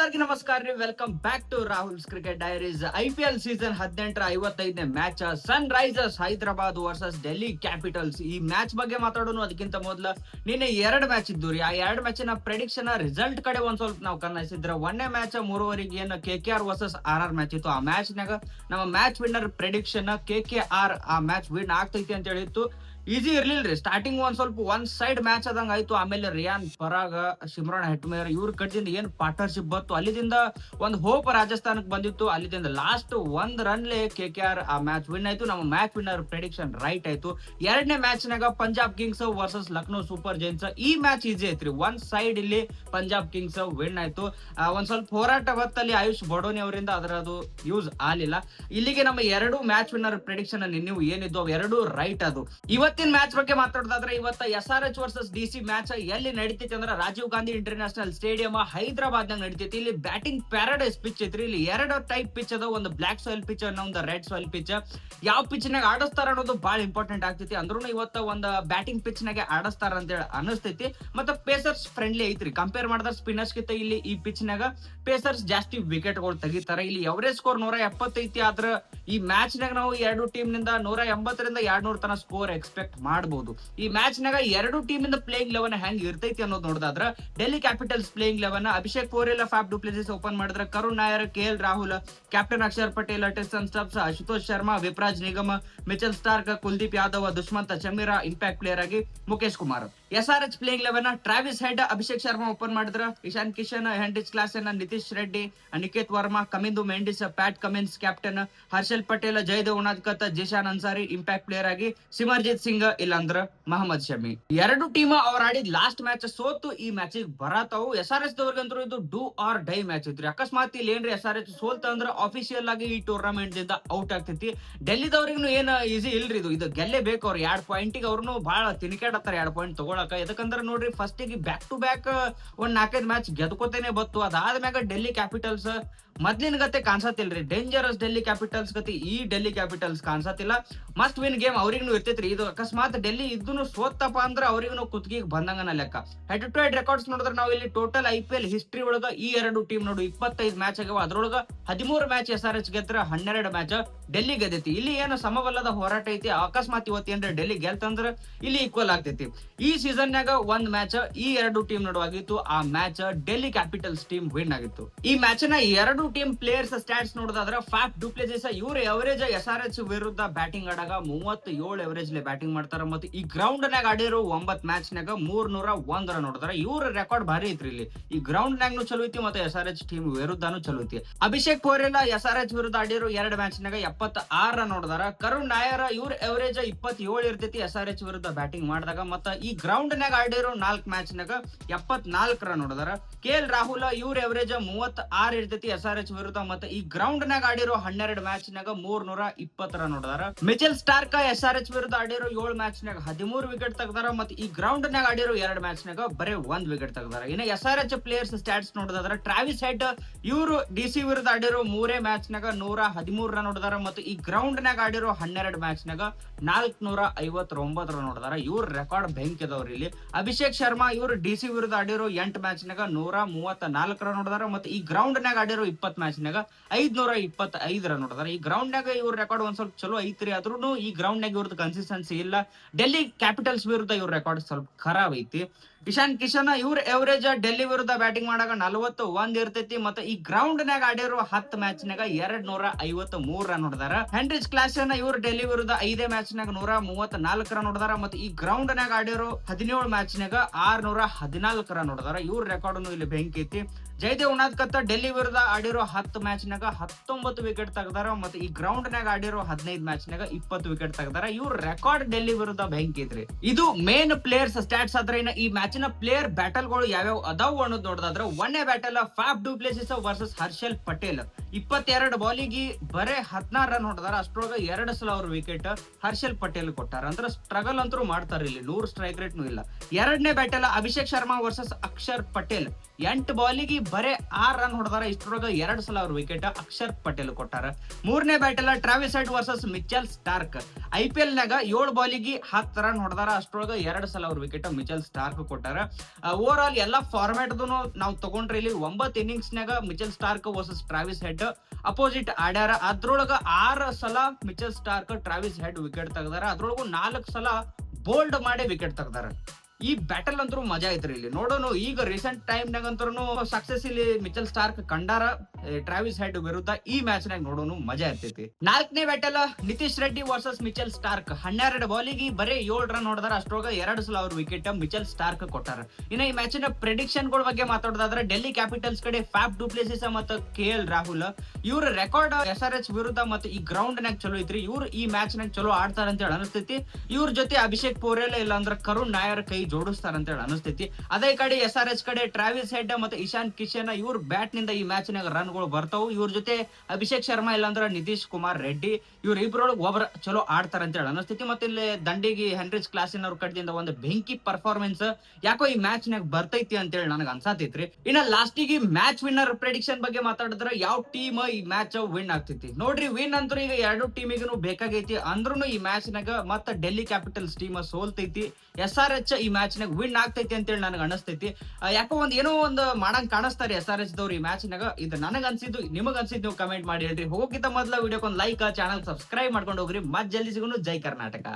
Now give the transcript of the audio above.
ಎಲ್ಲರಿಗೂ ನಮಸ್ಕಾರ ರೀ. Welcome back to Rahul's cricket diaries. IPL season 18ರ 55ನೇ match Sunrisers Hyderabad versus Delhi Capitals. ಈ ಮ್ಯಾಚ್ ಬಗ್ಗೆ ಮಾತಾಡೋಣ. ಅದಕ್ಕಿಂತ ಮೊದಲ ನಿನ್ನೆ 2 ಮ್ಯಾಚ್ ಇದ್ದು ರೀ. ಆ 2 ಮ್ಯಾಚಿನ ಪ್ರೆಡಿಕ್ಷನ್ ರಿಸಲ್ಟ್ ಕಡೆ ಒಂದ್ ಸ್ವಲ್ಪ ನಾವು ಕನ್ನಸಿದ್ರ. 1ನೇ ಮ್ಯಾಚ್ 3:30 ಏನು KKR ವರ್ಸಸ್ RR ಮ್ಯಾಚ್ ಇತ್ತು. ಆ ಮ್ಯಾಚ್ ನಾಗ ನಮ್ಮ ಮ್ಯಾಚ್ ವಿನ್ನರ್ ಪ್ರೆಡಿಕ್ಷನ್ KKR ಆ ಮ್ಯಾಚ್ ವಿನ್ ಆಗ್ತೈತಿ ಅಂತ ಹೇಳಿತ್ತು. ಈಸಿ ಇರ್ಲಿಲ್ರಿ. ಸ್ಟಾರ್ಟಿಂಗ್ ಒಂದ್ ಸ್ವಲ್ಪ ಒಂದ್ ಸೈಡ್ ಮ್ಯಾಚ್ ಆದಂಗ ಆಯ್ತು. ಆಮೇಲೆ ರಿಯಾನ್ ಪರಾಗ್, ಶಿಮ್ರಾನ್ ಹೆಟ್ಮೇರ್ ಇವ್ರ ಕಡೆಯಿಂದ ಏನ್ ಪಾರ್ಟ್ನರ್ಶಿಪ್ ಬಂತು, ಅಲ್ಲಿದಿಂದ ಒಂದ್ ಹೋಪ್ ರಾಜಸ್ಥಾನಕ್ಕೆ ಬಂದಿತ್ತು. ಅಲ್ಲಿದಿಂದ ಲಾಸ್ಟ್ ಒಂದ್ ರನ್ಲೆ KKR ಆ ಮ್ಯಾಚ್ ವಿನ್ ಆಯ್ತು. ನಮ್ಮ ಮ್ಯಾಚ್ ವಿನ್ನರ್ ಪ್ರೆಡಿಕ್ಷನ್ ರೈಟ್ ಆಯ್ತು. 2ನೇ ಮ್ಯಾಚ್ ನಾಗ Punjab Kings versus Lucknow Super Giants. ಈ ಮ್ಯಾಚ್ ಈಸಿ ಐತ್ರಿ. ಒಂದ್ ಸೈಡ್ ಇಲ್ಲಿ ಪಂಜಾಬ್ ಕಿಂಗ್ಸ್ ವಿನ್ ಆಯ್ತು. ಒಂದ್ ಸ್ವಲ್ಪ ಹೋರಾಟ ಹೊತ್ತಲ್ಲಿ ಆಯುಷ್ ಬಡೋನಿ ಅವರಿಂದ ಅದರದು ಯೂಸ್ ಆಗ್ಲಿಲ್ಲ. ಇಲ್ಲಿಗೆ ನಮ್ಮ 2 ಮ್ಯಾಚ್ ವಿನ್ನರ್ ಪ್ರೆಡಿಕ್ಷನ್ ನೀವು ಏನಿದ್ದು ಅವು 2 ರೈಟ್ ಅದು. ಇವತ್ತಿನ ಮ್ಯಾಚ್ ಬಗ್ಗೆ ಮಾತಾಡೋದಾದ್ರೆ ಇವತ್ತ SRH ವರ್ಸಸ್ DC ಮ್ಯಾಚ್ ಎಲ್ಲಿ ನಡೀತೈತಿ ಅಂದ್ರೆ ರಾಜೀವ್ ಗಾಂಧಿ ಇಂಟರ್ನ್ಯಾಷನಲ್ ಸ್ಟೇಡಿಯಂ ಹೈದರಾಬಾದ್ ನಾಗ ನಡೀತೈತಿ. ಇಲ್ಲಿ ಬ್ಯಾಟಿಂಗ್ ಪ್ಯಾರಡೈಸ್ ಪಿಚ್ ಐತ್ರಿ. ಇಲ್ಲಿ 2 ಟೈಪ್ ಪಿಚ್ ಅದ. ಒಂದು ಬ್ಲಾಕ್ ಸಾಯಿಲ್ ಪಿಚ್ ಒಂದು ರೆಡ್ ಸಾಯಿಲ್ ಪಿಚ್. ಯಾವ ಪಿಚ್ ನಾಗ ಆಡಿಸ್ತಾರ ಅನ್ನೋದು ಬಹಳ ಇಂಪಾರ್ಟೆಂಟ್ ಆಗ್ತೈತಿ. ಅಂದ್ರೂ ಇವತ್ತ ಒಂದು ಬ್ಯಾಟಿಂಗ್ ಪಿಚ್ ನಾಗೆ ಆಡಿಸ್ತಾರ ಅಂತ ಹೇಳಿ ಅನಿಸ್ತೈತಿ. ಮತ್ತೆ ಪೇಸರ್ಸ್ ಫ್ರೆಂಡ್ಲಿ ಐತ್ರಿ. ಕಂಪೇರ್ ಮಾಡಿದ್ರೆ ಸ್ಪಿನ್ನರ್ಸ್ ಗಿಂತ ಇಲ್ಲಿ ಈ ಪಿಚ್ ನಾಗ ಪೇಸರ್ಸ್ ಜಾಸ್ತಿ ವಿಕೆಟ್ ಗಳು ತೆಗಿತಾರೆ. ಇಲ್ಲಿ ಎವರೇಜ್ ಸ್ಕೋರ್ 170 ಐತಿ. ಆದ್ರ ಈ ಮ್ಯಾಚ್ ನಾಗ ನಾವು 2 ಟೀಮ್ ನಿಂದ 180ರಿಂದ 200 ತನ ಸ್ಕೋರ್ ಎಕ್ಸ್ಪೆಕ್ಟ್ ಮಾಡಬಹುದು. ಈ ಮ್ಯಾಚ್ ನಾಗ 2 ಟೀಮ್ ಇಂದ ಪ್ಲೇಯಿಂಗ್ 11 ಹೆಂಗ್ ಇರ್ತೈತಿ ಅನ್ನೋದು ನೋಡಿದ್ರ Delhi Capitals playing 11 Abhishek Porel, Faf du Plessis open ಮಾಡಿದ್ರೆ, Karun Nair, KL Rahul, captain Axar Patel, Tristan Stubbs, Ashutosh Sharma, Vipraj Nigam, Mitchell Starc, Kuldeep Yadav, Dushmantha Chameera impact player ಆಗಿ Mukesh Kumar. SRH playing 11 Travis Head, Abhishek Sharma open ಮಾಡಿದ್ರ, Ishan Kishan, Heinrich Klaasen, Nitish Reddy, Niket Varma, Kamindu Mendis, Pat Cummins captain, Harshal Patel, Jaydev Unadkat, Zeeshan Ansari impact player ಆಗಿ, ಸಿಮರ್ಜಿತ್ ಸಿಂಗ್ ಇಲ್ಲಾಂದ್ರ ಮಹಮ್ಮದ್ ಶಮಿ. 2 ಟೀಮ್ ಅವ್ರ ಆಡಿದ ಲಾಸ್ಟ್ ಮ್ಯಾಚ್ ಸೋತು ಈ ಮ್ಯಾಚ್ ಬರತಾವು. SRH ದವ್ರಿಗಂತೂ ಇದು ಡೂ ಆರ್ ಡೈ ಮ್ಯಾಚ್ ಐತ್ರಿ. ಅಕಸ್ಮಾತ್ ಇಲ್ಲಿ ಏನ್ರಿ SRH ಸೋಲ್ತ ಅಂದ್ರ ಆಫಿಷಿಯಲ್ ಆಗಿ ಈ ಟೂರ್ನಮೆಂಟ್ ದಿಂದ ಔಟ್ ಆಗ್ತೈತಿ. ಡೆಲ್ಲಿದವ್ರಿಗೂ ಏನ್ ಈಸಿ ಇಲ್ರಿ. ಇದು ಗೆಲ್ಲೇಬೇಕು. ಅವ್ರು 2 ಪಾಯಿಂಟಿಗೆ ಅವ್ರನ್ನು ಬಹಳ ತಿನ್ಕಾಡತ್ತಾರ 2 ಪಾಯಿಂಟ್ ತಗೊಳಕ. ಯಾಕಂದ್ರೆ ನೋಡ್ರಿ ಫಸ್ಟ್ ಗೆ ಬ್ಯಾಕ್ ಟು ಬ್ಯಾಕ್ ಒಂದ್ 4-5 ಮ್ಯಾಚ್ ಗೆದ್ಕೋತೇನೆ ಬತ್ತು. ಅದಾದ್ಮ್ಯಾಗ ಡೆಲ್ಲಿ ಕ್ಯಾಪಿಟಲ್ಸ್ ಮೊದ್ಲಿನ ಗತೆ ಕಾಣಿಸತಿಲ್ರಿ. ಡೇಂಜರಸ್ ಡೆಲ್ಲಿ ಕ್ಯಾಪಿಟಲ್ಸ್ ಗತಿ ಈ ಡೆಲ್ಲಿ ಕ್ಯಾಪಿಟಲ್ಸ್ ಕಾಣಿಸತಿಲ್ಲ. ಮಸ್ಟ್ ವಿನ್ ಗೇಮ್ ಅವ್ರಿಗೂ ಇರ್ತೈತ್ರಿ. ಇದು ಅಕಸ್ಮಾತ್ ಡೆಲ್ಲಿ ಇದ್ದೂನು ಸೋತಪ್ಪ ಅಂದ್ರ ಅವ್ರಿಗೂ ಕುತ್ತಿಗೆ ಬಂದಂಗನ ಲೆಕ್ಕ. ಹೆಡ್ ಟು ಹೆಡ್ ರೆಕಾರ್ಡ್ಸ್ ನೋಡಿದ್ರೆ ನಾವು ಇಲ್ಲಿ ಟೋಟಲ್ IPL ಹಿಸ್ಟ್ರಿ ಒಳಗ ಈ 2 ಟೀಮ್ ನೋಡು 25 ಮ್ಯಾಚ್ ಆಗ್ಯಾವ. ಅದ್ರೊಳಗ 13 ಮ್ಯಾಚ್ SRH ಗೆದ್ರ, 12 ಮ್ಯಾಚ್ ಡೆಲ್ಲಿ ಗೆದ್ದೈತಿ. ಇಲ್ಲಿ ಏನು ಸಮಬಲ್ಲದ ಹೋರಾಟ ಐತಿ. ಅಕಸ್ಮಾತ್ ಇವತ್ತೇನ್ರ ಡೆಲ್ಲಿ ಗೆಲ್ತಂದ್ರ ಇಲ್ಲಿ ಈಕ್ವಲ್ ಆಗ್ತೈತಿ. ಈ ಸೀಸನ್ ನಾಗ ಒಂದ್ ಮ್ಯಾಚ್ ಈ 2 ಟೀಮ್ ನಡುವಾಗಿತ್ತು. ಆ match Delhi capitals team win ಆಗಿತ್ತು. ಈ ಮ್ಯಾಚ್ ನ 2 ಟೀಮ್ ಪ್ಲೇಯರ್ಸ್ ಸ್ಟಾಟ್ಸ್ ನೋಡೋದಾದ್ರೆ ಫ್ಯಾಫ್ ಡು ಪ್ಲೆಸಿಸ್ ಇವ್ರ ಎವರೇಜ್ SRH ವಿರುದ್ಧ ಬ್ಯಾಟಿಂಗ್ ಆಡಾಗ 37 ಎವರೇಜ್ ಬ್ಯಾಟಿಂಗ್ ಮಾಡ್ತಾರ. ಮತ್ತೆ ಈ ಗ್ರೌಂಡ್ ನಾಗ ಆಡಿರೋ 9 ಮ್ಯಾಚ್ ನಾಗ 301 ರನ್ ನೋಡ್ತಾರ. ಇವ್ರ ರೆಕಾರ್ಡ್ ಭಾರಿ ಐತ್ರಿ. ಇಲ್ಲಿ ಈ ಗ್ರೌಂಡ್ ನಾಗ್ನು ಚಲೋ ಐತಿ ಮತ್ತೆ SRH ಟೀಮ್ ವಿರುದ್ಧನು ಚಲೋ ಐತಿ. ಅಭಿಷೇಕ್ ಪೋರೆಲ SRH ವಿರುದ್ಧ ಆಡಿರೋ 2 ಮ್ಯಾಚ್ ನಾಗ 76 ರನ್ ನೋಡಿದಾರ. ಕರುಣ್ ನಾಯರ್ ಇವ್ರ ಎವರೇಜ್ 27 ಇರ್ತೈತಿ SRH ವಿರುದ್ಧ ಬ್ಯಾಟಿಂಗ್ ಮಾಡಿದಾಗ. ಮತ್ತ ಈ ಗ್ರೌಂಡ್ ನಾಗ ಆಡಿರೋ 4 ಮ್ಯಾಚ್ ನಾಗ 74 ರನ್ ನೋಡಿದಾರ. KL ರಾಹುಲ್ ಇವ್ರ ಎವರೇಜ್ 36 ಇರ್ತೈತಿ SRH ವಿರುದ್ಧ. ಮತ್ತೆ ಈ ಗ್ರೌಂಡ್ ನಾಗ ಆಡಿರೋ 12 ಮ್ಯಾಚ್ ನಾಗ 320 ರನ್ ನೋಡಿದಾರ. ಮಿಚೆಲ್ ಸ್ಟಾರ್ಕ್ SRH ವಿರುದ್ಧ ಆಡಿರೋ 7 ಮ್ಯಾಚ್ ನಾಗ 13 ವಿಕೆಟ್ ತೆಗ್ದಾರ. ಮತ್ತೆ ಈ ಗ್ರೌಂಡ್ ನಾಗ ಆಡಿರೋ 2 ಮ್ಯಾಚ್ ನಾಗ ಬರೇ 1 ವಿಕೆಟ್ ತೆಗ್ದಾರ. ಇನ್ನು SRH ಪ್ಲೇಯರ್ಸ್ ಸ್ಟಾಟ್ಸ್ ನೋಡಿದ್ರೆ ಟ್ರಾವಿಸ್ ಹೆಡ್ ಇವರು DC ವಿರುದ್ಧ ಆಡಿರೋ 3 ಮ್ಯಾಚ್ ನಾಗ 113 ರನ್ ನೋಡಿದಾರ. ಮತ್ತೆ ಈ ಗ್ರೌಂಡ್ ನಾಗ ಆಡಿರೋ 12 ಮ್ಯಾಚ್ ನಾಗ 459 ರನ್ ನೋಡಿದಾರ. ಇವ್ರ ರೆಕಾರ್ಡ್ ಬೆಂಕಿ ಇದಾವ್ರಿ. ಇಲ್ಲಿ ಅಭಿಷೇಕ್ ಶರ್ಮಾ ಇವರು DC ವಿರುದ್ಧ ಆಡಿರೋ 8 ಮ್ಯಾಚ್ ನಾಗ 134 ರನ್ ನೋಡಿದಾರ. ಮತ್ತೆ ಈ ಗ್ರೌಂಡ್ ನಾಗ ಆಡಿರೋ 20 ಮ್ಯಾಚ್ ನಾಗ 525 ರನ್ ನೋಡಿದಾರ. ಈ ಗ್ರೌಂಡ್ ನಾಗ ಇವ್ರ ರೆಕಾರ್ಡ್ ಒಂದ್ ಸ್ವಲ್ಪ ಚಲೋ ಐತ್ರಿ. ಆದ್ರೂ ಈ ಗ್ರೌಂಡ್ ನಾಗ ಇವ್ರದ್ದು ಕನ್ಸಿಸ್ಟೆನ್ಸಿ ಇಲ್ಲ. ಡೆಲ್ಲಿ ಕ್ಯಾಪಿಟಲ್ಸ್ ವಿರುದ್ಧ ಇವ್ರ ರೆಕಾರ್ಡ್ ಸ್ವಲ್ಪ ಖರಾಬ್ ಐತಿ. ಇಶಾನ್ ಕಿಶನ್ ಇವ್ರ ಎವರೇಜ್ ಡೆಲ್ಲಿ ವಿರುದ್ಧ ಬ್ಯಾಟಿಂಗ್ ಮಾಡಾಗ 41 ಇರ್ತೈತಿ. ಮತ್ತೆ ಈ ಗ್ರೌಂಡ್ ನಾಗ ಆಡಿರೋ 10 ಮ್ಯಾಚ್ ನಾಗ 253 ರನ್ ನೋಡಿದಾರ. ಹೆಂಡ್ರಿಚ್ ಕ್ಲಾಸೆನ್ ಇವ್ರ ಡೆಲ್ಲಿ ವಿರುದ್ಧ 5 ಮ್ಯಾಚ್ ನಾಗ 134 ರನ್ ನೋಡಿದಾರ. ಮತ್ತೆ ಈ ಗ್ರೌಂಡ್ ನಾಗ ಆಡಿರೋ 17 ಮ್ಯಾಚ್ ನಾಗ 614 ರನ್ ನೋಡಿದಾರ. ಇವ್ರ ರೆಕಾರ್ಡ್ ಇಲ್ಲಿ ಬೆಂಕಿ ಐತಿ. ಜಯದೇವ್ ಉನಾದ್ಕತ್ ಡೆಲ್ಲಿ ವಿರುದ್ಧ ಆಡಿರೋ 10 ಮ್ಯಾಚ್ ನಾಗ 19 ವಿಕೆಟ್ ತೆಗ್ದಾರ. ಮತ್ತೆ ಈ ಗ್ರೌಂಡ್ ನಾಗ ಆಡಿರೋ 15 ಮ್ಯಾಚ್ ನಾಗ 20 ವಿಕೆಟ್ ತೆಗ್ದಾರ. ಇವ್ರ ರೆಕಾರ್ಡ್ ಡೆಲ್ಲಿ ವಿರುದ್ಧ ಬೆಂಕಿ ಐತ್ರಿ. ಇದು ಮೇನ್ ಪ್ಲೇಯರ್ಸ್ ಸ್ಟಾಟ್ಸ್. ಆದ್ರೆ ಈ ಮ್ಯಾಚಿನ ಪ್ಲೇಯರ್ ಬ್ಯಾಟಲ್ ಗಳು ಯಾವ್ಯಾವ ಅದಾವು ಅನ್ನೋದು ನೋಡೋದಾದ್ರೆ 1ನೇ battle Faf du Plessis versus Harshal Patel. 22 ಬಾಲಿಗೆ ಬರೇ 16 ರನ್ ಹೊಡೆದಾರ. ಅಷ್ಟ್ರೊಳಗ 2 ಸಲ ಅವ್ರ ವಿಕೆಟ್ ಹರ್ಷಲ್ ಪಟೇಲ್ ಕೊಟ್ಟಾರ. ಅಂದ್ರೆ ಸ್ಟ್ರಗಲ್ ಅಂತೂ ಮಾಡ್ತಾರ ಇಲ್ಲಿ, 100 ಸ್ಟ್ರೈಕ್ ರೇಟ್ನು ಇಲ್ಲ. ಎರಡನೇ ಬ್ಯಾಟಲ್ ಅಭಿಷೇಕ್ ಶರ್ಮಾ ವರ್ಸಸ್ ಅಕ್ಷರ್ ಪಟೇಲ್. 8 ಬಾಲಿಗೆ ಬರೇ 6 ರನ್ ಹೊಡೆದಾರ. ಇಷ್ಟರೊಳಗ 2 ಸಲ ಅವ್ರ ವಿಕೆಟ್ ಅಕ್ಷರ್ ಪಟೇಲ್ ಕೊಟ್ಟಾರ. ಮೂರನೇ battle Travis Head versus Mitchell Starc. IPL ನಾಗ 7 ಬಾಲಿಗೆ 10 ರನ್ ಹೊಡೆದಾರ. ಅಷ್ಟ್ರೊಳಗ 2 ಸಲ ಅವ್ರ ವಿಕೆಟ್ ಮಿಚೆಲ್ ಸ್ಟಾರ್ಕ್ ಕೊಟ್ಟಾರ. ಓವರ್ ಆಲ್ ಎಲ್ಲಾ ಫಾರ್ಮ್ಯಾಟ್ ನಾವು ತಗೊಂಡ್ರೆ ಇಲ್ಲಿ 9 ಇನ್ನಿಂಗ್ಸ್ ನಾಗ Mitchell Starc versus Travis Head opposite ಆಡ್ಯಾರ. ಅದ್ರೊಳಗ 6 ಸಲ Mitchell Starc Travis Head wicket ತೆಗ್ದಾರ. ಅದ್ರೊಳಗು 4 ಸಲ ಬೋಲ್ಡ್ ಮಾಡಿ ವಿಕೆಟ್ ತೆಗ್ದಾರ. ಈ ಬ್ಯಾಟಲ್ ಅಂತೂ ಮಜಾ ಐತ್ರಿ ಇಲ್ಲಿ ನೋಡೋಣ. ಈಗ ರೀಸೆಂಟ್ ಟೈಮ್ ನಾಗ ಅಂತೂ ಸಕ್ಸಸ್ ಇಲ್ಲಿ ಮಿಚೆಲ್ ಸ್ಟಾರ್ಕ್ ಕಂಡಾರ ಟ್ರಾವಿಸ್ ಹೆಡ್ ವಿರುದ್ಧ. ಈ ಮ್ಯಾಚ್ ನಾಗ ನೋಡೋಣ ಮಜಾ ಇರ್ತೈತಿ. ನಾಲ್ಕನೇ battle Nitish Reddy versus Mitchell Starc. 12 ಬಾಲಿಗೆ ಬರೇ 7 ರನ್ ಹೊಡೆದಾರ. ಅಷ್ಟ್ರೊಳಗ 2 ಸಲ ಅವ್ರ ವಿಕೆಟ್ ಮಿಚೆಲ್ ಸ್ಟಾರ್ಕ್ ಕೊಟ್ಟಾರ. ಇನ್ನ ಈ ಮ್ಯಾಚಿನ ಪ್ರೆಡಿಕ್ಷನ್ ಗಳ ಬಗ್ಗೆ ಮಾತಾಡೋದಾದ್ರೆ ಡೆಲ್ಲಿ ಕ್ಯಾಪಿಟಲ್ಸ್ ಕಡೆ ಫ್ಯಾಫ್ ಡುಪ್ಲೆಸಿಸ್ ಮತ್ತು KL ರಾಹುಲ್ ಇವ್ರ ರೆಕಾರ್ಡ್ SRH ವಿರುದ್ಧ ಮತ್ತು ಈ ಗ್ರೌಂಡ್ ನಾಗ ಚಲೋ ಐತ್ರಿ. ಇವ್ರು ಈ ಮ್ಯಾಚ್ ನಾಗ ಚಲೋ ಆಡ್ತಾರ ಅಂತ ಹೇಳಿ ಅನಿಸ್ತೈತಿ. ಇವ್ರ ಜೊತೆ ಅಭಿಷೇಕ್ ಪೋರೆಲ್ ಇಲ್ಲ ಅಂದ್ರೆ ಕರುಣ್ ನಾಯರ್ ಕೈ ಜೋಡಿಸ್ತಾರ ಅಂತ ಹೇಳಿ ಅನಿಸ್ತೈತಿ. ಅದೇ ಕಡೆ SRH ಕಡೆ ಟ್ರಾವಿಸ್ ಹೆಡ್ ಮತ್ತೆ ಇಶಾನ್ ಕಿಶನ್ ಇವ್ರ ಬ್ಯಾಟ್ ನಿಂದ ಈ ಮ್ಯಾಚ್ ನಾಗ ರನ್ ಗಳು ಬರ್ತಾವು. ಇವ್ರ ಜೊತೆ ಅಭಿಷೇಕ್ ಶರ್ಮಾ ಇಲ್ಲಾಂದ್ರ ನಿತೀಶ್ ಕುಮಾರ್ ರೆಡ್ಡಿ ಇವ್ರ ಇಬ್ರೊಳಗೆ ಒಬ್ಬರ ಚಲೋ ಆಡ್ತಾರ ಅಂತ ಹೇಳಿ ಅನಿಸ್ತೈತಿ. ಮತ್ತೆ ಇಲ್ಲಿ ದಂಡಿಗೆ ಹೆನ್ರಿಚ್ ಕ್ಲಾಸಿನ್ ಅವ್ರ ಕಡೆಯಿಂದ ಒಂದು ಬೆಂಕಿ ಪರ್ಫಾರ್ಮೆನ್ಸ್ ಯಾಕೋ ಈ ಮ್ಯಾಚ್ ನಾಗ ಬರ್ತೈತಿ ಅಂತ ಹೇಳಿ ನನಗೆ ಅನ್ಸಾತೈತ್ರಿ. ಇನ್ನ ಲಾಸ್ಟಿಗೆ ಮ್ಯಾಚ್ ವಿನ್ನರ್ ಪ್ರೆಡಿಕ್ಷನ್ ಬಗ್ಗೆ ಮಾತಾಡಿದ್ರೆ ಯಾವ ಟೀಮ್ ಈ ಮ್ಯಾಚ್ ವಿನ್ ಆಗ್ತೈತಿ ನೋಡ್ರಿ. ವಿನ್ ಅಂತೂ ಈಗ 2 ಟೀಮಿಗೂ ಬೇಕಾಗೈತಿ. ಅಂದ್ರೂ ಈ ಮ್ಯಾಚ್ ನಾಗ ಮತ್ತೆ ಡೆಲ್ಲಿ ಕ್ಯಾಪಿಟಲ್ಸ್ ಟೀಮ್ ಸೋಲ್ತೈತಿ. SRH ಈ ಮ್ಯಾಚ್ ನಾಗ ವಿನ್ ಆಗ್ತೈತಿ ಅಂತ ಹೇಳಿ ನನಗೆ ಅನಿಸ್ತೈತಿ. ಯಾಕೋ ಏನೋ ಒಂದು ಮಾಡಂಗ್ ಕಾಣಿಸ್ತಾರೆ SRH ದವ್ರು ಈ ಮ್ಯಾಚ್ ನಾಗ. ಇದು ನನಗ್ ಅನ್ಸಿದ್ದು, ನಿಮಗ್ ಅನ್ಸಿದ್ದು ನೀವು ಕಮೆಂಟ್ ಮಾಡಿ ಹೇಳ್ರಿ. ಹೋಗಿದ್ದ ಮೊದಲ ವಿಡಿಯೋಕ್ಕೆ ಒಂದು ಲೈಕ್, ಚಾನಲ್ ಸಬ್ಸ್ಕ್ರೈಬ್ ಮಾಡ್ಕೊಂಡು ಹೋಗ್ರಿ. ಮತ್ ಜಲ್ದಿ ಸಿಗೋನು. ಜೈ ಕರ್ನಾಟಕ.